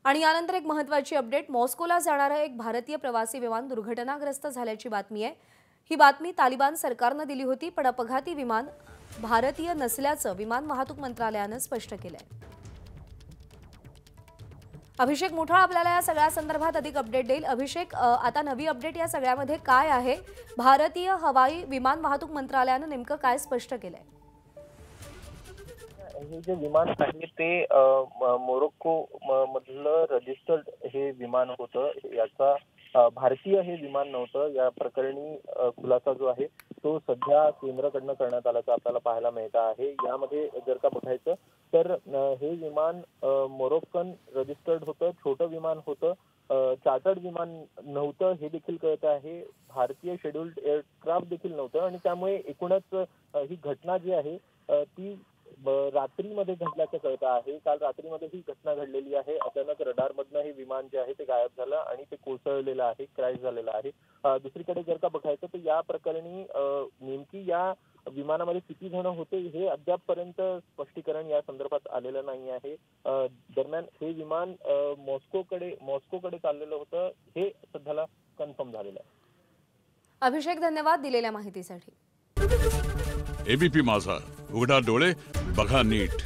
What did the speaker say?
आणि यानंतर एक महत्त्वाची अपडेट, मॉस्कोला जाणारं एक भारतीय प्रवासी विमान दुर्घटनाग्रस्त झाल्याची बातमी आहे। ही बातमी तालिबान सरकारने दिली होती, पण अपघाती विमान भारतीय नसल्याचं विमान वाहतूक मंत्रालयाने स्पष्ट केलंय। अभिषेक मुठाळ आपल्याला या सगळ्या संदर्भात अधिक अपडेट देईल। अभिषेक, आता नवी अपडेट या सगळ्यामध्ये काय आहे? भारतीय हवाई विमान वाहतूक मंत्रालयाने नेमकं काय स्पष्ट केलंय? हे जे विमान आहे ते मोरोक्को मधलं रजिस्टर्ड हे विमान होतं। याचा भारतीय हे विमान नव्हतं। या प्रकरणी खुलासा जो आहे तो सध्या केंद्राकडनं करण्यात आल्याचं आपल्याला पाहायला मिळत आहे। यामध्ये जर का बघायचं तर हे विमान मोरोक्कन रजिस्टर्ड होतं, छोटं विमान होतं, चार्टर्ड विमान नव्हतं हे देखील कळत आहे। भारतीय शेड्यूल्ड एअरक्राफ्ट देखील नव्हतं आणि त्यामुळे एकूणच ही घटना जी आहे ती रात्रीमध्ये घडल्याचं कळतं आहे। काल रात्रीमध्ये ही घटना घडलेली आहे। अचानक रडारमधनं हे विमान जे आहे ते गायब झालं आणि ते कोसळलेलं आहे, क्रॅश झालेलं आहे। दुसरीकडे जर का बघायचं तर या प्रकरणी नेमकी या विमानामध्ये किती जण होते हे अद्यापपर्यंत स्पष्टीकरण या संदर्भात आलेलं नाही आहे। दरम्यान हे विमान मॉस्कोकडे चाललेलं होतं, हे सध्याला कन्फर्म झालेलं आहे। अभिषेक, धन्यवाद दिलेल्या माहितीसाठी। एबीपी माझा, उघडा डोळे बघा नीट।